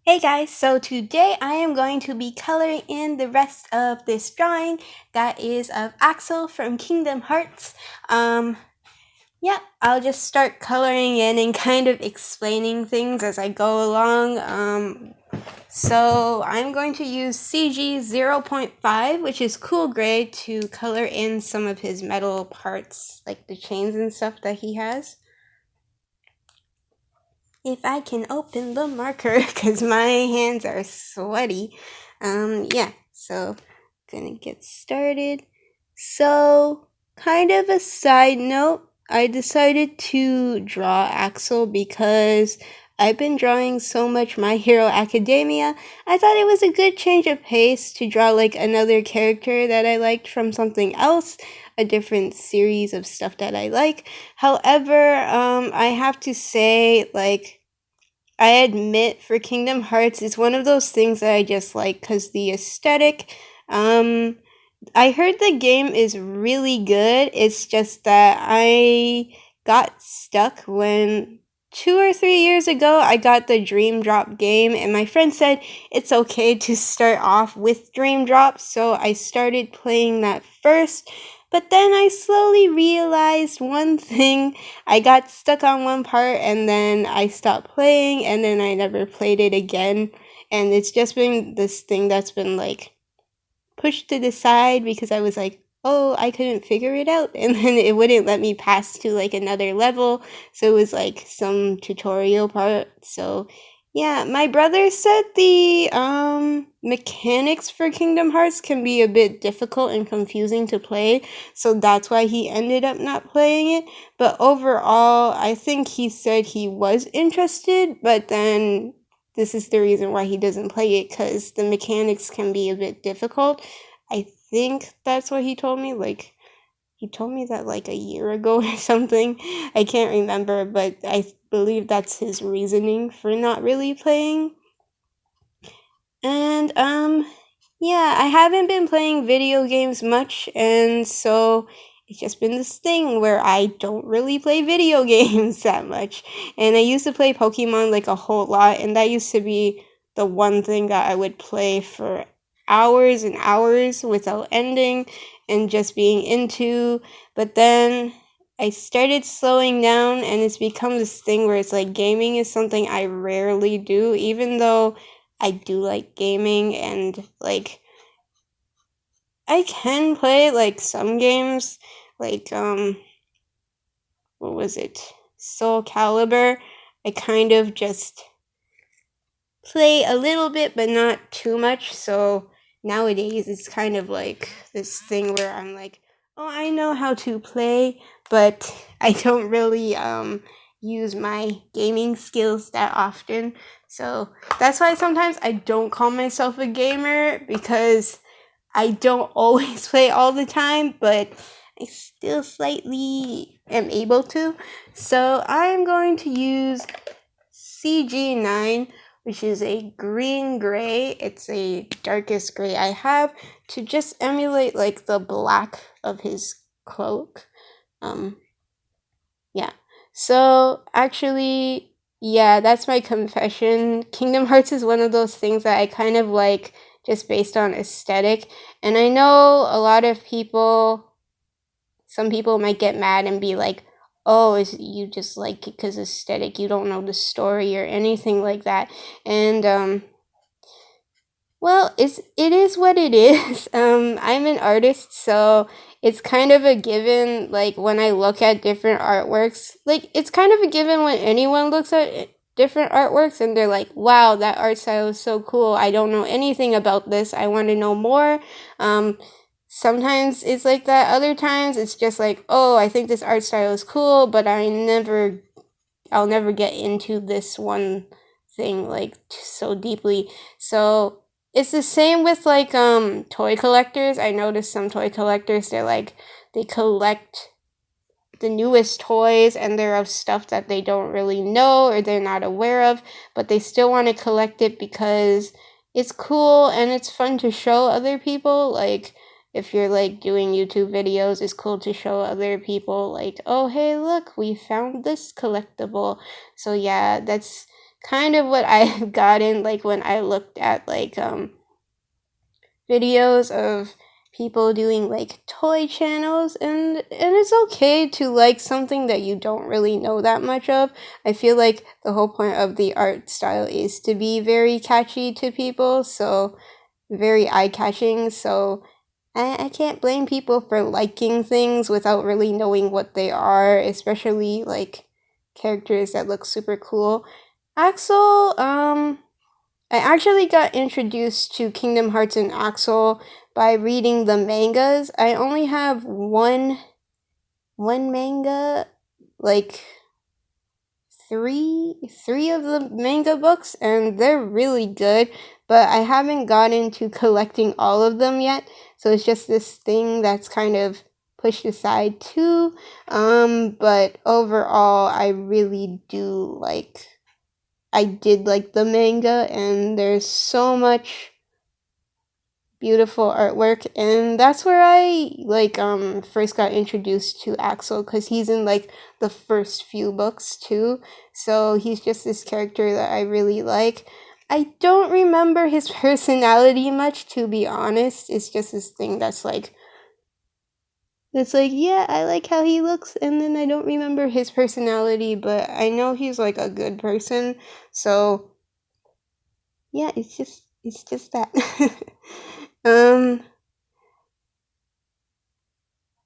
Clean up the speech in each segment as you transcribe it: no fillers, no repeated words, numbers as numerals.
Hey guys, so today I am going to be coloring in the rest of this drawing that is of Axel from Kingdom Hearts. Yeah, I'll just start coloring in and kind of explaining things as I go along. So I'm going to use CG 0.5, which is cool gray, to color in some of his metal parts, like the chains and stuff that he has. If I can open the marker, because my hands are sweaty. Yeah, so gonna get started. So, kind of a side note, I decided to draw Axel because I've been drawing so much My Hero Academia. I thought it was a good change of pace to draw like another character that I liked from something else, a different series of stuff that I like. However, I have to say, like, I admit for Kingdom Hearts, it's one of those things that I just like because the aesthetic. Um, I heard the game is really good. It's just that I got stuck when 2 or 3 years ago I got the Dream Drop game, and my friend said it's okay to start off with Dream Drop, so I started playing that first. But then I slowly realized one thing. I got stuck on one part and then I stopped playing and then I never played it again. And it's just been this thing that's been like pushed to the side because I was like, oh, I couldn't figure it out. And then it wouldn't let me pass to like another level. So it was like some tutorial part. So yeah, my brother said the mechanics for Kingdom Hearts can be a bit difficult and confusing to play. So that's why he ended up not playing it. But overall, I think he said he was interested, but then this is the reason why he doesn't play it, because the mechanics can be a bit difficult. I think that's what he told me. Like, he told me that like a year ago or something. I can't remember, but I believe that's his reasoning for not really playing. And yeah, I haven't been playing video games much, and so it's just been this thing where I don't really play video games that much. And I used to play Pokemon like a whole lot, and that used to be the one thing that I would play for hours and hours without ending and just being into. But then I started slowing down, and it's become this thing where it's like gaming is something I rarely do, even though I do like gaming, and like I can play like some games like what was it? Soul Calibur. I kind of just play a little bit but not too much. So nowadays it's kind of like this thing where I'm like, "Oh, I know how to play, but I don't really use my gaming skills that often." So that's why sometimes I don't call myself a gamer, because I don't always play all the time, but I still slightly am able to. So I'm going to use CG9, which is a green gray. It's a darkest gray I have, to just emulate like the black of his cloak. Um, yeah. So actually, yeah, that's my confession. Kingdom Hearts is one of those things that I kind of like just based on aesthetic. And I know a lot of people, some people might get mad and be like, oh, is you just like it because aesthetic, you don't know the story or anything like that. And well, it is what it is. I'm an artist, so it's kind of a given. Like when I look at different artworks, like it's kind of a given when anyone looks at different artworks and they're like, "Wow, that art style is so cool. I don't know anything about this. I want to know more." Um, Sometimes it's like that. Other times it's just like, "Oh, I think this art style is cool, but I'll never get into this one thing like so deeply." So it's the same with like toy collectors. I noticed some toy collectors, they're like, they collect the newest toys and they're of stuff that they don't really know or they're not aware of, but they still want to collect it because it's cool and it's fun to show other people. Like if you're like doing YouTube videos, it's cool to show other people like, oh hey, look, we found this collectible. So yeah, that's kind of what I've gotten like when I looked at like videos of people doing like toy channels, and it's okay to like something that you don't really know that much of. I feel like the whole point of the art style is to be very catchy to people, so very eye-catching, so I can't blame people for liking things without really knowing what they are, especially like characters that look super cool. Axel, I actually got introduced to Kingdom Hearts and Axel by reading the mangas. I only have one manga, like three of the manga books, and they're really good, but I haven't gotten to collecting all of them yet, so it's just this thing that's kind of pushed aside too. But overall I really do like, I did like the manga, and there's so much beautiful artwork, and that's where I like first got introduced to Axel, because he's in like the first few books too, so he's just this character that I really like. I don't remember his personality much, to be honest. It's just this thing that's like yeah, I like how he looks, and then I don't remember his personality, but I know he's like a good person, so yeah, it's just that. um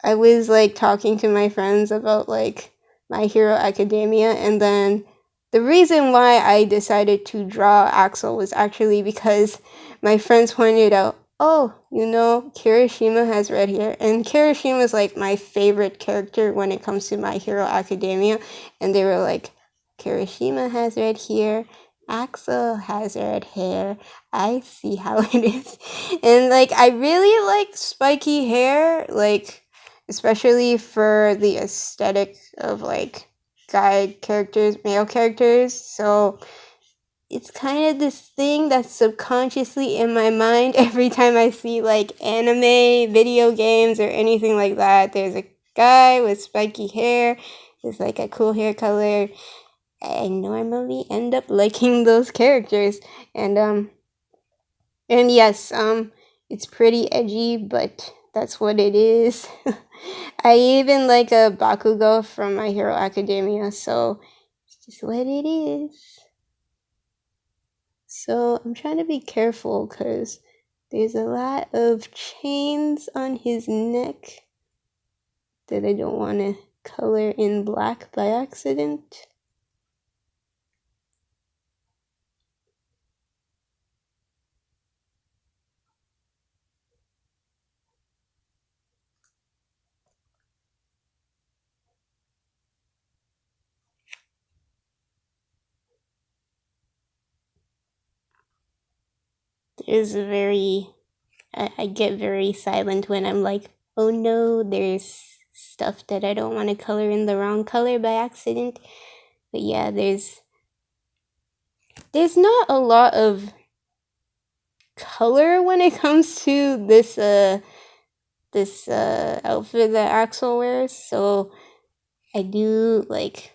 I was like talking to my friends about like My Hero Academia, and then the reason why I decided to draw Axel was actually because my friends pointed out, oh, Kirishima has red hair, and Kirishima is like my favorite character when it comes to My Hero Academia, and they were like, Kirishima has red hair, Axel has red hair, I see how it is. And like I really like spiky hair, like especially for the aesthetic of like guy characters, male characters. So it's kind of this thing that's subconsciously in my mind every time I see like anime, video games, or anything like that. There's a guy with spiky hair, it's like a cool hair color. I normally end up liking those characters. And yes, it's pretty edgy, but that's what it is. I even like a Bakugo from My Hero Academia, so it's just what it is. So I'm trying to be careful because there's a lot of chains on his neck that I don't want to color in black by accident. There's a very I get very silent when I'm like, oh no, there's stuff that I don't want to color in the wrong color by accident. But yeah, there's not a lot of color when it comes to this outfit that Axel wears. So I do like,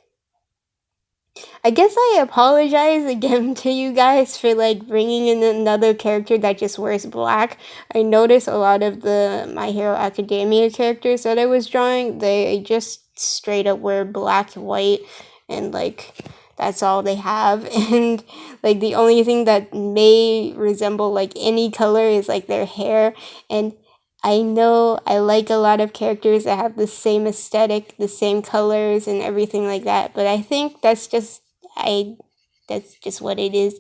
I guess I apologize again to you guys for like bringing in another character that just wears black. I noticed a lot of the My Hero Academia characters that I was drawing, they just straight up wear black, white, and like that's all they have. And like the only thing that may resemble like any color is like their hair. And I know I like a lot of characters that have the same aesthetic, the same colors, and everything like that, but I think I that's just what it is.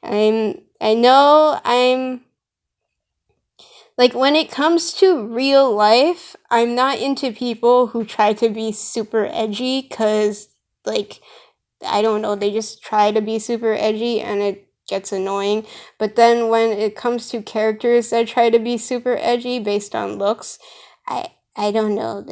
I know I'm like, when it comes to real life, I'm not into people who try to be super edgy, cuz like I don't know, they just try to be super edgy and it gets annoying. But then when it comes to characters that try to be super edgy based on looks, I don't know.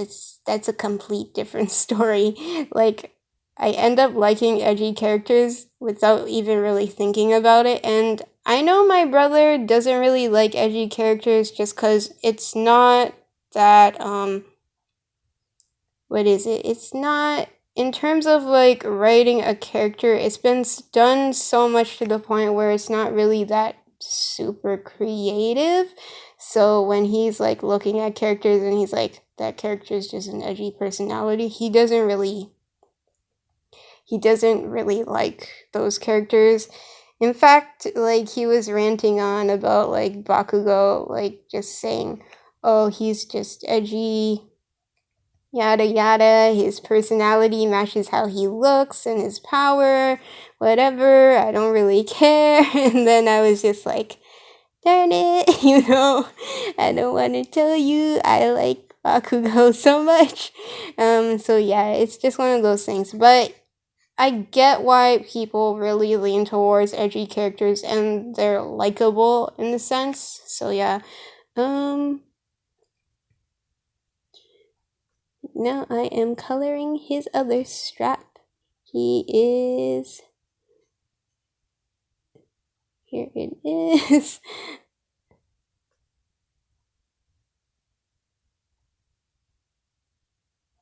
That's a complete different story. Like I end up liking edgy characters without even really thinking about it, and I know my brother doesn't really like edgy characters just cuz it's not that what is it? It's not in terms of like writing a character, it's been done so much to the point where it's not really that super creative. So when he's like looking at characters and he's like, that character is just an edgy personality, he doesn't really like those characters. In fact, like he was ranting on about like Bakugo, like just saying, oh, he's just edgy, yada yada, his personality matches how he looks and his power, whatever, I don't really care. And then I was just like, darn it, I don't want to tell you I like Bakugo so much. So yeah, it's just one of those things. But I get why people really lean towards edgy characters and they're likable in the sense. So yeah. Now I am coloring his other strap. He is... Here it is.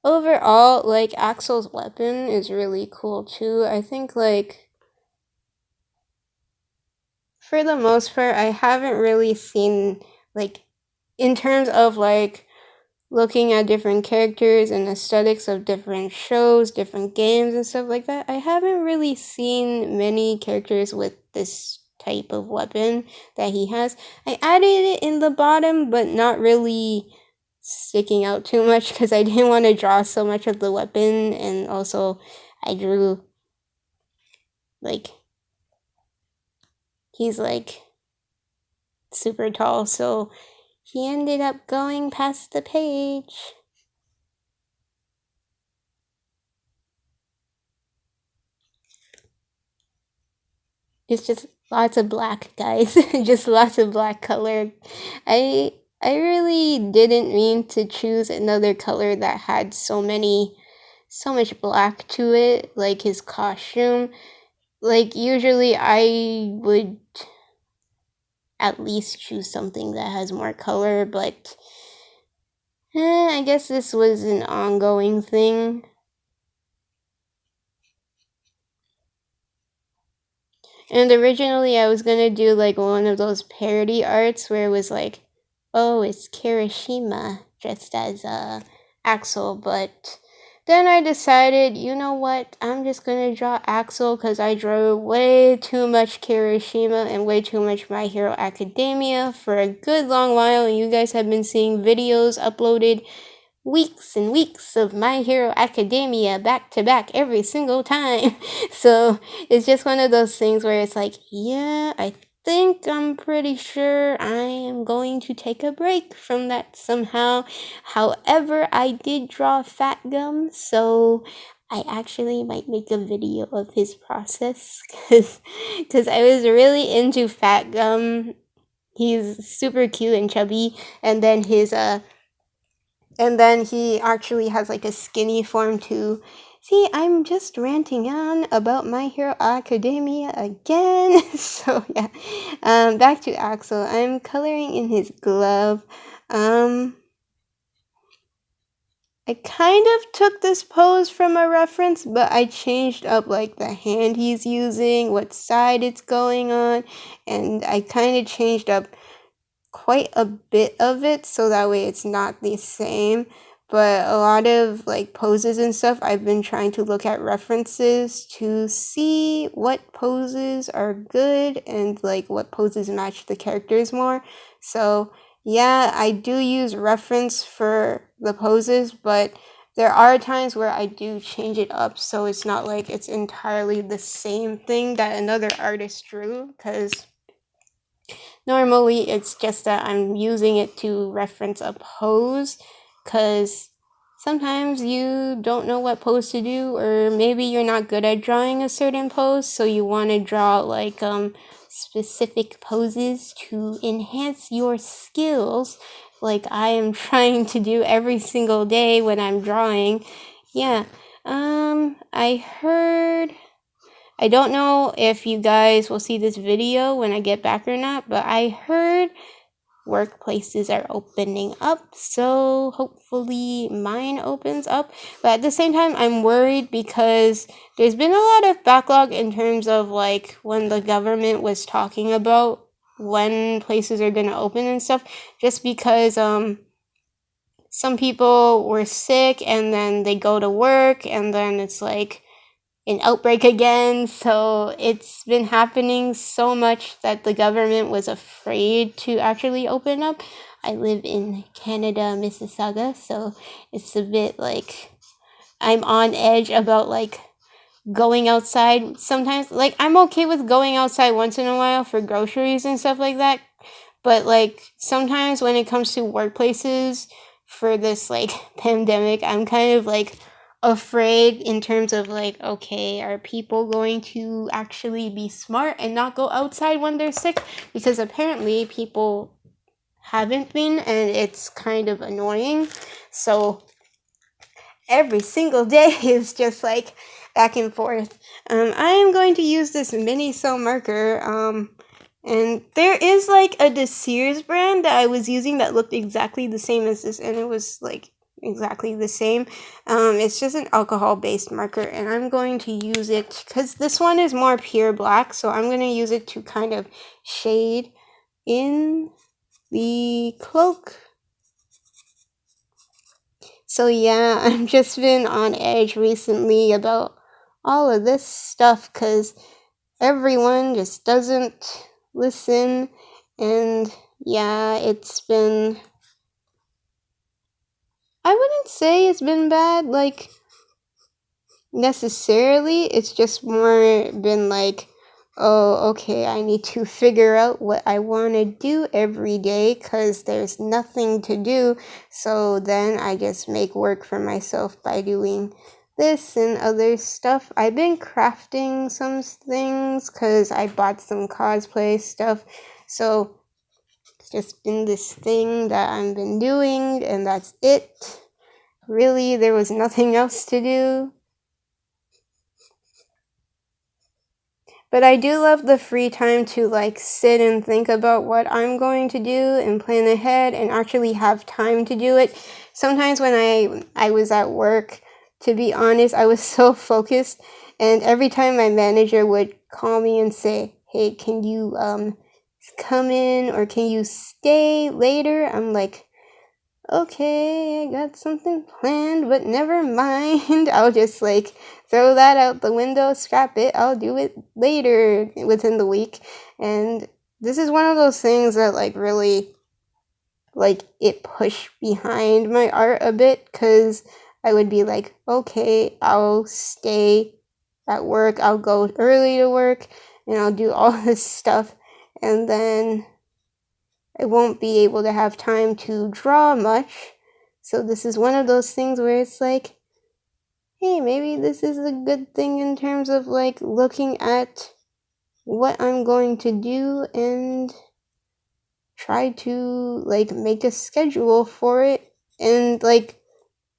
Overall, like, Axel's weapon is really cool too. I think, like, for the most part, I haven't really seen, like, in terms of, like, looking at different characters and aesthetics of different shows, different games, and stuff like that, I haven't really seen many characters with this type of weapon that he has. I added it in the bottom, but not really sticking out too much because I didn't want to draw so much of the weapon, and also I drew, like, he's like super tall, so he ended up going past the page. It's just lots of black, guys. Just lots of black color. I I really didn't mean to choose another color that had so much black to it, like his costume. Like usually I would at least choose something that has more color, but I guess this was an ongoing thing. And originally I was gonna do like one of those parody arts where it was like, oh, it's Kirishima dressed as Axel, but then I decided, you know what, I'm just gonna draw Axel because I drew way too much Kirishima and way too much My Hero Academia for a good long while, and you guys have been seeing videos uploaded weeks and weeks of My Hero Academia back to back every single time. So it's just one of those things where it's like, yeah, I think I'm pretty sure I am going to take a break from that somehow. However, I did draw Fat Gum, so I actually might make a video of his process because I was really into Fat Gum. He's super cute and chubby, and then he actually has like a skinny form too. See, I'm just ranting on about My Hero Academia again. So yeah, back to Axel. I'm coloring in his glove. I kind of took this pose from a reference, but I changed up like the hand he's using, what side it's going on, and I kind of changed up quite a bit of it so that way it's not the same. But a lot of like poses and stuff, I've been trying to look at references to see what poses are good and like what poses match the characters more. So yeah, I do use reference for the poses, but there are times where I do change it up so it's not like it's entirely the same thing that another artist drew, because normally it's just that I'm using it to reference a pose, because sometimes you don't know what pose to do, or maybe you're not good at drawing a certain pose, so you want to draw like specific poses to enhance your skills, like I am trying to do every single day when I'm drawing. Yeah. I don't know if you guys will see this video when I get back or not, but I heard workplaces are opening up, so hopefully mine opens up. But at the same time, I'm worried because there's been a lot of backlog in terms of like when the government was talking about when places are going to open and stuff, just because some people were sick and then they go to work and then it's like an outbreak again. So it's been happening so much that the government was afraid to actually open up. I live in Canada, Mississauga, so it's a bit like I'm on edge about like going outside sometimes. Like I'm okay with going outside once in a while for groceries and stuff like that, but like sometimes when it comes to workplaces for this like pandemic, I'm kind of like afraid in terms of like, okay, are people going to actually be smart and not go outside when they're sick? Because apparently people haven't been, and it's kind of annoying. So every single day is just like back and forth. I am going to use this mini sew marker. And there is like a Sears brand that I was using that looked exactly the same as this, and it was like exactly the same. It's just an alcohol based marker, and I'm going to use it because this one is more pure black, so I'm going to use it to kind of shade in the cloak. So yeah, I've just been on edge recently about all of this stuff because everyone just doesn't listen. And yeah, it's been, I wouldn't say it's been bad, like, necessarily. It's just more been like, oh, okay, I need to figure out what I want to do every day because there's nothing to do. So then I just make work for myself by doing this and other stuff. I've been crafting some things because I bought some cosplay stuff. So it's just been this thing that I've been doing, and that's it. Really, there was nothing else to do. But I do love the free time to like sit and think about what I'm going to do and plan ahead and actually have time to do it. Sometimes when I was at work, to be honest, I was so focused, and every time my manager would call me and say, "Hey, can you come in or can you stay later?" I'm like, okay, I got something planned, but never mind. I'll just like throw that out the window, scrap it. I'll do it later within the week. And this is one of those things that like really like it pushed behind my art a bit because I would be like, okay, I'll stay at work, I'll go early to work, and I'll do all this stuff, and then I won't be able to have time to draw much. So this is one of those things where it's like, hey, maybe this is a good thing in terms of like looking at what I'm going to do and try to like make a schedule for it. And like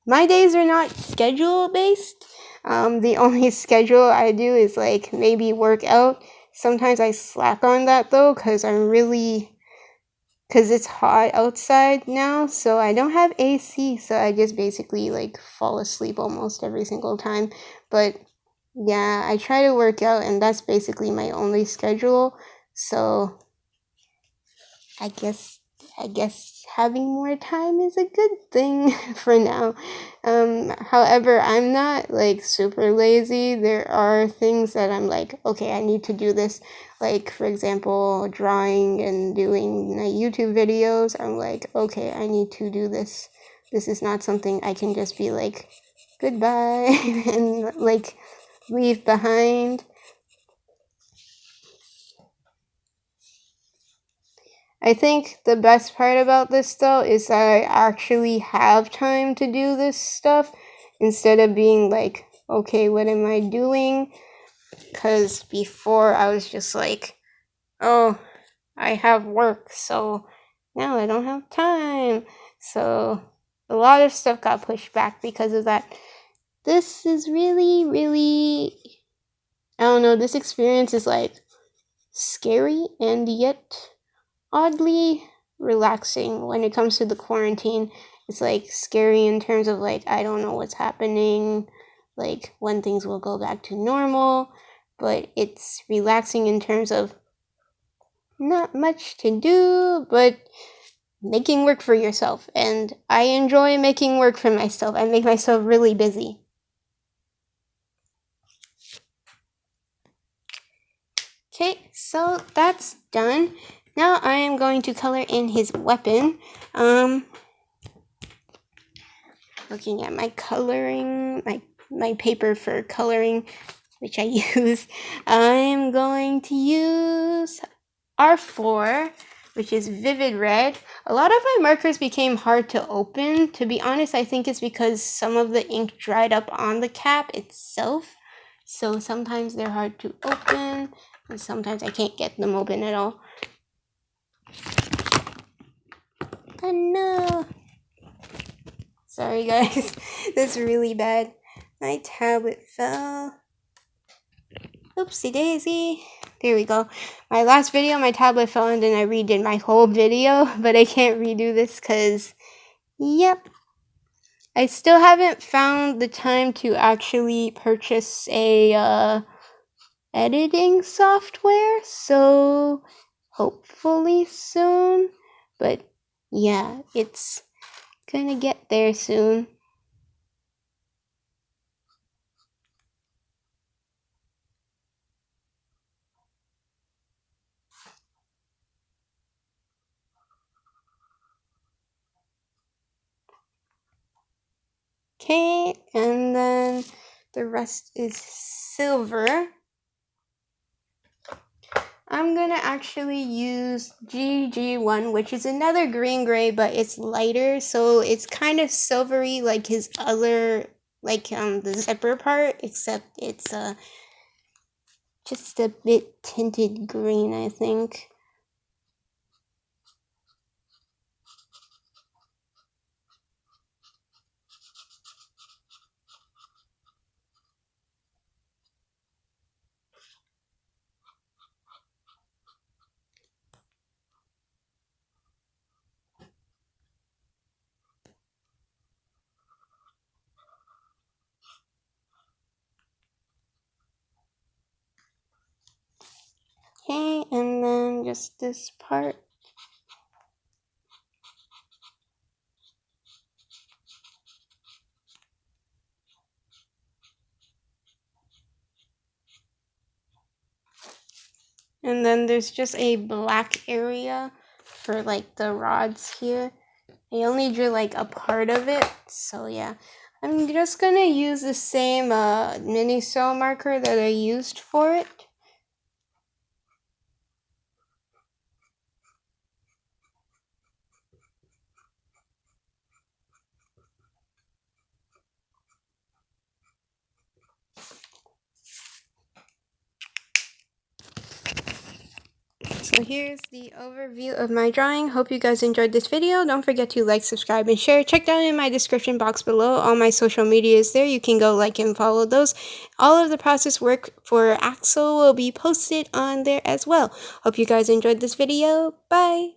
my days are not schedule based. The only schedule I do is like maybe work out. Sometimes I slack on that though because it's hot outside now, so I don't have AC, so I just basically like fall asleep almost every single time. But yeah, I try to work out, and that's basically my only schedule. So I guess having more time is a good thing for now. However, I'm not like super lazy. There are things that I'm like, okay, I need to do this. Like for example, drawing and doing my YouTube videos. I'm like, okay, I need to do this. This is not something I can just be like, goodbye and like leave behind. I think the best part about this though is that I actually have time to do this stuff instead of being like, okay, what am I doing? Because before I was just like, oh, I have work, so now I don't have time. So a lot of stuff got pushed back because of that. This is really, really, I don't know, this experience is like scary and yet oddly relaxing when it comes to the quarantine. It's like scary in terms of like I don't know what's happening, like when things will go back to normal, but it's relaxing in terms of not much to do, but making work for yourself. And I enjoy making work for myself. I make myself really busy. Okay, so that's done. Now I am going to color in his weapon. Looking at my coloring, my paper for coloring, which I use. I'm going to use R4, which is vivid red. A lot of my markers became hard to open. To be honest, I think it's because some of the ink dried up on the cap itself. So sometimes they're hard to open, and sometimes I can't get them open at all. Oh no! Sorry guys, that's really bad. My tablet fell. Oopsie daisy. There we go. My last video, my tablet fell and then I redid my whole video, but I can't redo this because, yep. I still haven't found the time to actually purchase a editing software, so hopefully soon. But yeah, it's gonna get there soon. Okay, and then the rest is silver. I'm gonna actually use GG1, which is another green gray, but it's lighter, so it's kind of silvery like his other, like the zipper part, except it's just a bit tinted green, I think. Okay, and then just this part. And then there's just a black area for like the rods here. I only drew like a part of it, so yeah. I'm just gonna use the same mini cell marker that I used for it. So here's the overview of my drawing. Hope you guys enjoyed this video. Don't forget to like, subscribe, and share. Check down in my description box below. All my social media is there. You can go like and follow those. All of the process work for Axel will be posted on there as well. Hope you guys enjoyed this video. Bye!